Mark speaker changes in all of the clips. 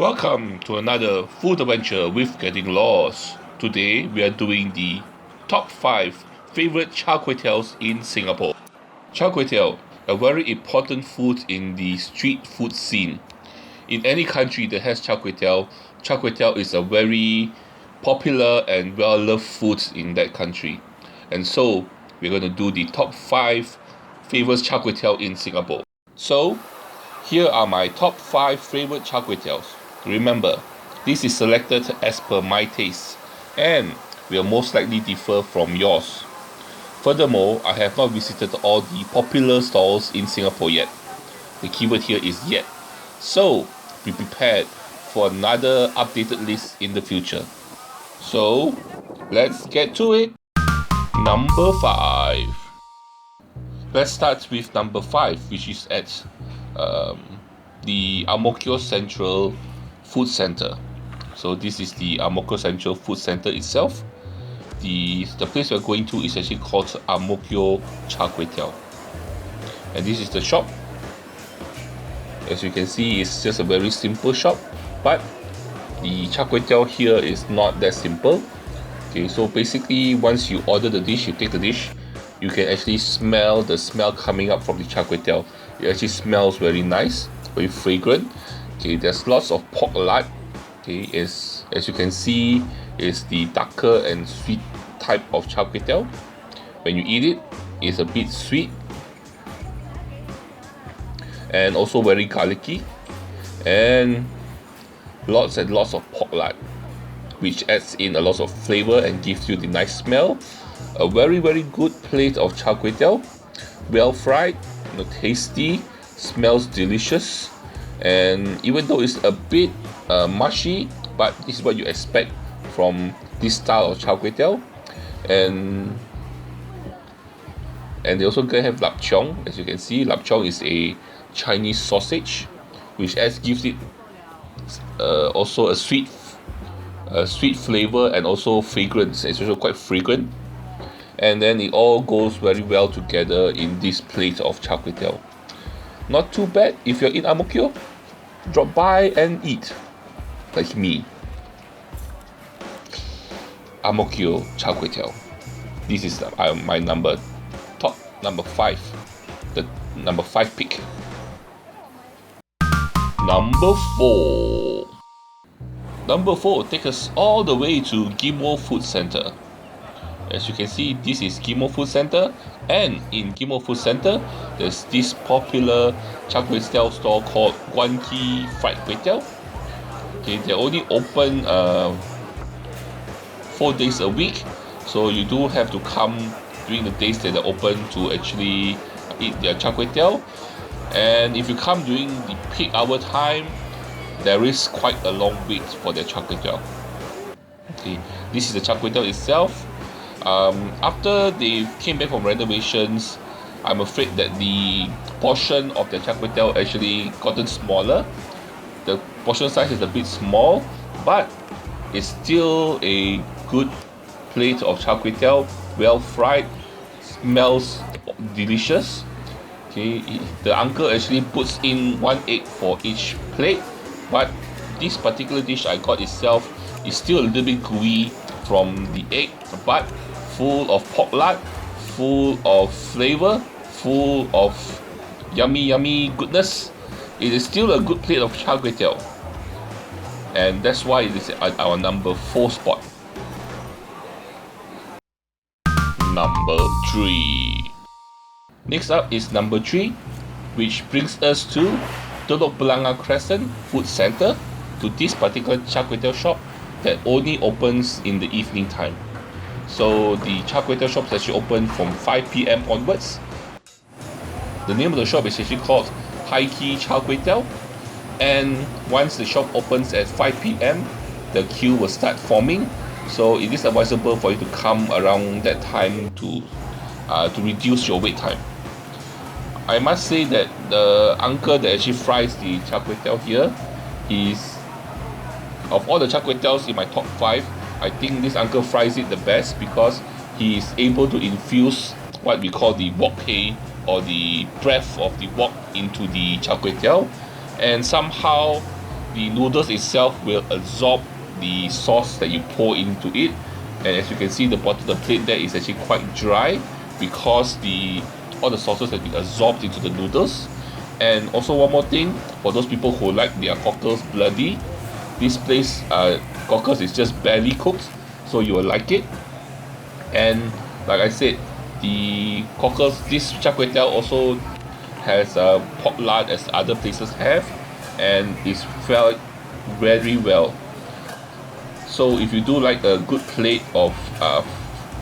Speaker 1: Welcome to another food adventure with Getting Lost. Today we are doing the top 5 favorite Char Kway Teows in Singapore. Char Kway Teow, a very important food in the street food scene. In any country that has Char Kway Teow is a very popular and well-loved food in that country. And so we're going to do the top 5 favorite Char Kway Teow in Singapore. So here are my top 5 favorite Char Kway Teows. Remember, this is selected as per my taste and will most likely differ from yours. Furthermore, I have not visited all the popular stalls in Singapore yet. The keyword here is yet. So, be prepared for another updated list in the future. So, let's get to it. Number 5. Let's start with number 5, which is at the Ang Mo Kio Central Food Center. So this is the Ang Mo Kio Central Food Center itself. The place we're going to is actually called Ang Mo Kio Char Kway Teow. And this is the shop. As you can see, it's just a very simple shop, but the Char Kway Teow here is not that simple. Okay, so basically once you order the dish, you take the dish, you can actually smell the smell coming up from the Char Kway Teow. It actually smells very nice, very fragrant. Okay, there's lots of pork lard. Okay, as you can see, is the darker and sweet type of Char Kway Teow. When you eat it, it's a bit sweet and also very garlicky, and lots of pork lard, which adds in a lot of flavor and gives you the nice smell. A very good plate of Char Kway Teow, well fried, tasty, smells delicious. And even though it's a bit mushy, but this is what you expect from this style of Char Kway Teow. And they also gonna have lap cheong. As you can see, lap cheong is a Chinese sausage, which gives it also a sweet flavor and also fragrance. It's also quite fragrant, and then it all goes very well together in this plate of Char Kway Teow. Not too bad. If you're in Ang Mo Kio, drop by and eat like me. Ang Mo Kio Char Kway Teow. This is my number 5. The number 5 pick. Number 4. Number 4 takes us all the way to Ghim Moh Food Center. As you can see, this is Ghim Moh Food Center, and in Ghim Moh Food Center, there's this popular Char Kway Teow store called Guan Ki Fried Kway Teow. Okay, they're only open 4 days a week, so you do have to come during the days that they're open to actually eat their Char Kway Teow. And if you come during the peak hour time, there is quite a long wait for their Char Kway Teow. Okay, this is the Char Kway Teow itself. After they came back from renovations, I'm afraid that the portion of the Char Kway Teow actually gotten smaller. The portion size is a bit small, but it's still a good plate of Char Kway Teow, well fried, smells delicious. Okay, the uncle actually puts in 1 egg for each plate, but this particular dish I got itself is still a little bit gooey from the egg, but full of pork lard, full of flavor, full of yummy goodness. It is still a good plate of Char Kway Teow, and that's why it is at our number 4 spot. Number 3. Next up is number 3, which brings us to Telok Blangah Crescent Food Center, to this particular Char Kway Teow shop that only opens in the evening time. So the Char Kway Teow shop is actually open from 5 p.m. onwards. The name of the shop is actually called High Key Char Kway Teow, and once the shop opens at 5 p.m, the queue will start forming. So it is advisable for you to come around that time to reduce your wait time. I must say that the uncle that actually fries the Char Kway Teow here is, of all the Char Kway Teows in my top 5, I think this uncle fries it the best, because he is able to infuse what we call the wok hei, or the breath of the wok, into the Char Kway Teow, and somehow the noodles itself will absorb the sauce that you pour into it, and as you can see, the bottom of the plate there is actually quite dry because all the sauces have been absorbed into the noodles. And also one more thing, for those people who like their cockles bloody, this place cockles is just barely cooked, so you will like it. And like I said, the cockles, this Char Kway Teow also has pork lard as other places have, and it's felt very well. So if you do like a good plate of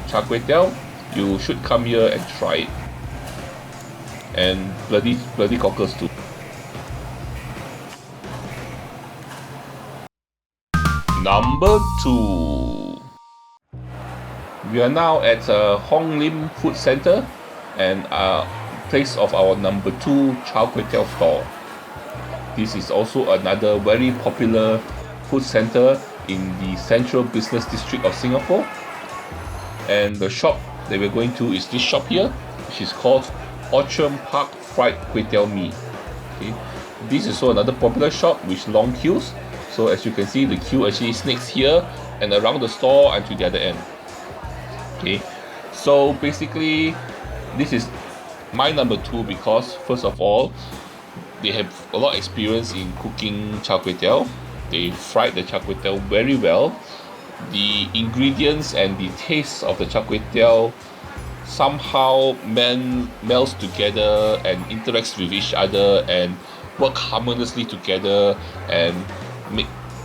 Speaker 1: Char Kway Teow, you should come here and try it. And bloody cockles too. Number 2. We are now at Hong Lim Food Center and place of our number 2 Char Kway Teow store. This is also another very popular food center in the central business district of Singapore. And the shop that we're going to is this shop here, which is called Orchard Park Fried Kway Teow Mee. Okay. This is also another popular shop with long queues. So as you can see, the queue actually snakes here and around the store and to the other end. Okay, so basically this is my number 2 because first of all, they have a lot of experience in cooking Char Kway Teow. They fried the Char Kway Teow very well. The ingredients and the taste of the Char Kway Teow somehow melds together and interacts with each other and work harmoniously together and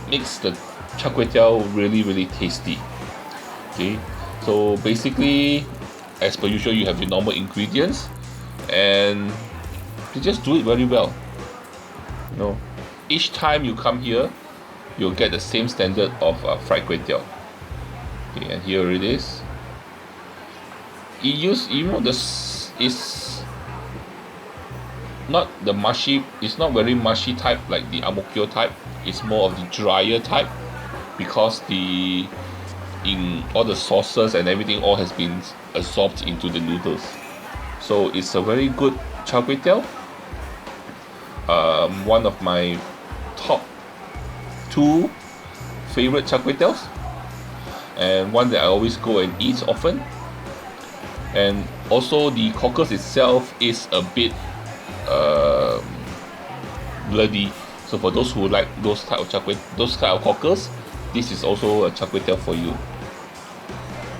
Speaker 1: makes the Char Kway Teow really tasty. Okay, so basically, as per usual, you have the normal ingredients and you just do it very well. You know, each time you come here, you'll get the same standard of fried kway teow. Okay, and here it is. This is not the mushy. It's not very mushy type like the Ang Mo Kio type. It's more of the drier type because in all the sauces and everything all has been absorbed into the noodles. So it's a very good Char Kway Teow. One of my top 2 favorite Char Kway Teows, and one that I always go and eat often. And also the cockles itself is a bit bloody. So for those who like those type of cockles, this is also a Char Kway Teow for you.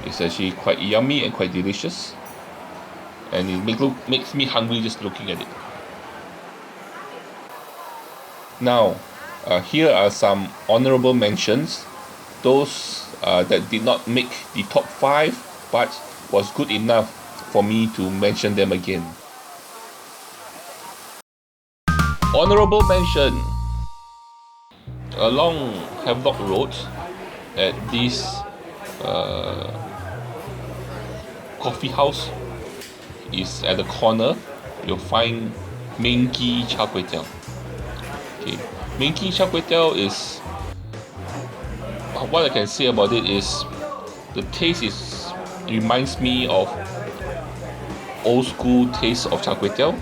Speaker 1: It's actually quite yummy and quite delicious, and it makes me hungry just looking at it. Now, here are some honorable mentions. Those that did not make the top 5 but was good enough for me to mention them again. Honorable mention. Along Havelock Road at this coffee house is at the corner, you'll find Menki Char Kway Teow. Okay, Menki Char Kway Teow is, what I can say about it is the taste reminds me of old school taste of Char Kway Teow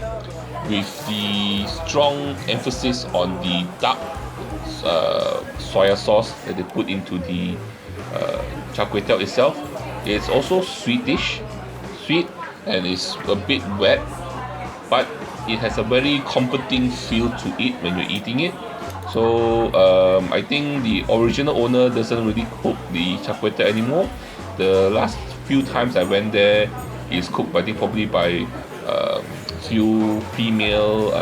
Speaker 1: with the strong emphasis on the dark soya sauce that they put into the Char Kway Teow itself. It's also sweet, and it's a bit wet, but it has a very comforting feel to it when you're eating it. So I think the original owner doesn't really cook the Char Kway Teow anymore. The last few times I went there, it's cooked I think probably by few female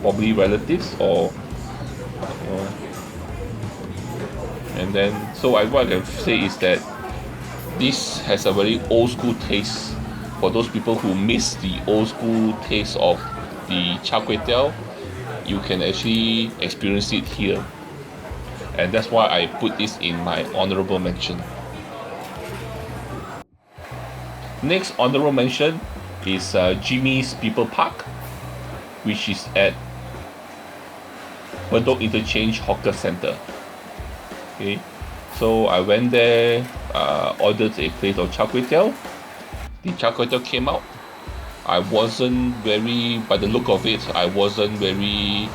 Speaker 1: probably relatives or and then what I can say is that this has a very old school taste. For those people who miss the old school taste of the Char Kway Teow, you can actually experience it here, and that's why I put this in my honorable mention. Next honorable mention is Jimmy's People Park, which is at Bedok Interchange Hawker Center. Okay, so I went there, ordered a plate of Char Kway Teow. The Char Kway Teow came out. I wasn't very, by the look of it, I wasn't very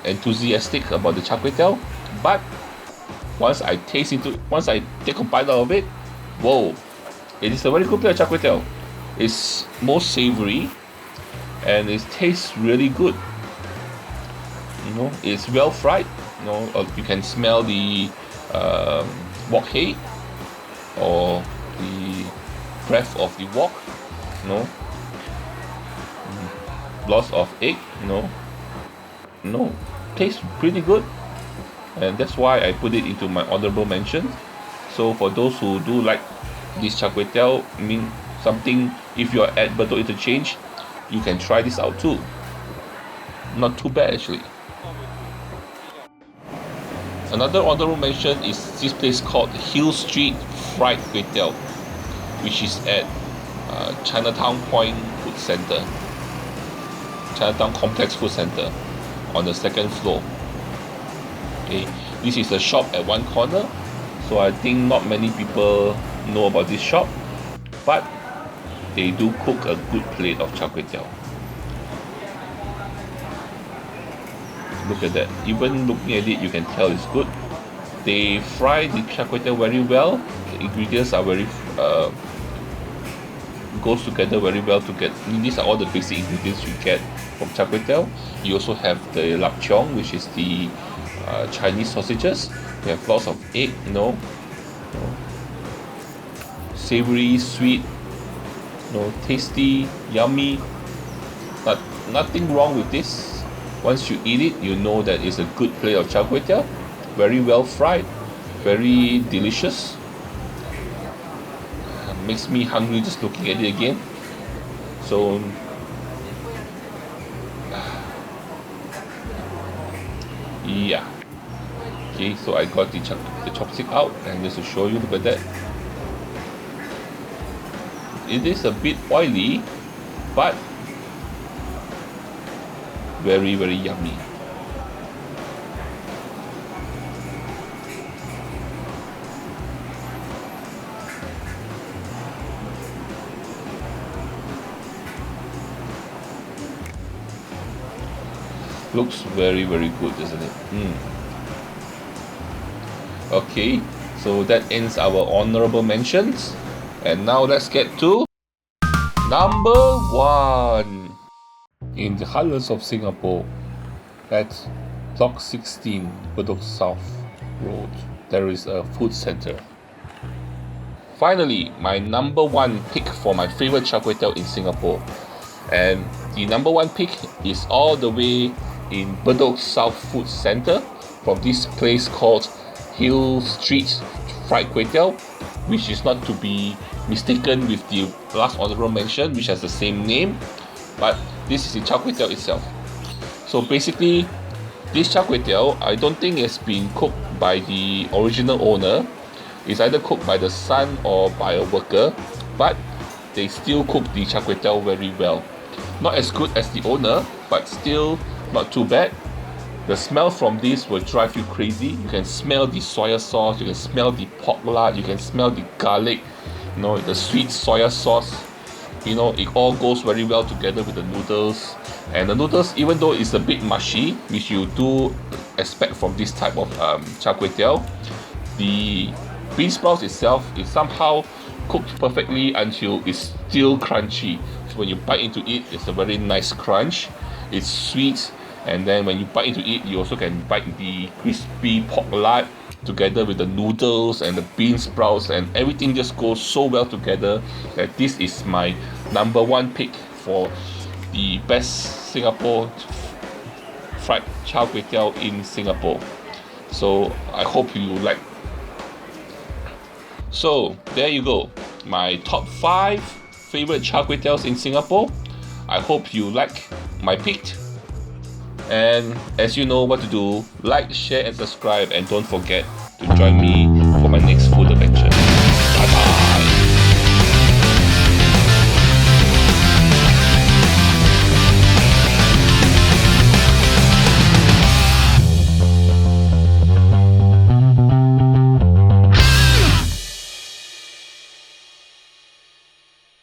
Speaker 1: enthusiastic about the Char Kway Teow, but once I take a bite out of it, whoa, it is a very good plate of Char Kway Teow. It's more savory and it tastes really good. You know, it's well fried. You know, you can smell the wok hei or the breath of the wok. You know, lots of egg. Tastes pretty good, and that's why I put it into my honorable mention. So for those who do like this Char Kway Teow, I mean something, if you're at Bedok Interchange, you can try this out too. Not too bad actually. Another honorable mention is this place called Hill Street Fried Kway Teow, which is at Chinatown Point Food Center, Chinatown Complex Food Center, on the second floor. Okay, this is a shop at one corner, so I think not many people know about this shop, but they do cook a good plate of Char Kway Teow. Look at that. Even looking at it, you can tell it's good. They fry the Char Kway Teow very well. The ingredients are very goes together very well to get. These are all the basic ingredients you get from Char Kway Teow. You also have the lap cheong, which is the Chinese sausages. You have lots of egg, savory, sweet, tasty, yummy. But nothing wrong with this. Once you eat it, you know that it's a good plate of Char Kway Teow. Very well fried, very delicious. Makes me hungry just looking at it again. So yeah. Okay, so I got the chopstick out, and just to show you, look at that. It is a bit oily, but very, very yummy. Looks very, very good, isn't it? Okay, so that ends our honorable mentions, and now let's get to number 1. In the heartlands of Singapore, at Block 16, Bedok South Road, there is a food center. Finally, my number 1 pick for my favorite Char Kway Teow in Singapore. And the number 1 pick is all the way in Bedok South Food Center from this place called Hill Street Fried Kway Teow, which is not to be mistaken with the last honorable mention, which has the same name, but this is the Char Kway Teow itself. So basically, this Char Kway Teow, I don't think it's been cooked by the original owner. It's either cooked by the son or by a worker, but they still cook the Char Kway Teow very well. Not as good as the owner, but still not too bad. The smell from this will drive you crazy. You can smell the soya sauce, you can smell the pork lard, you can smell the garlic, the sweet soya sauce. It all goes very well together with the noodles. And the noodles, even though it's a bit mushy, which you do expect from this type of Char Kway Teow, the bean sprouts itself is somehow cooked perfectly until it's still crunchy. So when you bite into it, it's a very nice crunch. It's sweet, and then when you bite into it, you also can bite the crispy pork lard together with the noodles and the bean sprouts, and everything just goes so well together that this is my number 1 pick for the best Singapore fried Char Kway Teow in Singapore. So I hope you like. So there you go, my top 5 favorite Char Kway Teows in Singapore. I hope you like my pick. And as you know what to do, like, share and subscribe, and don't forget to join me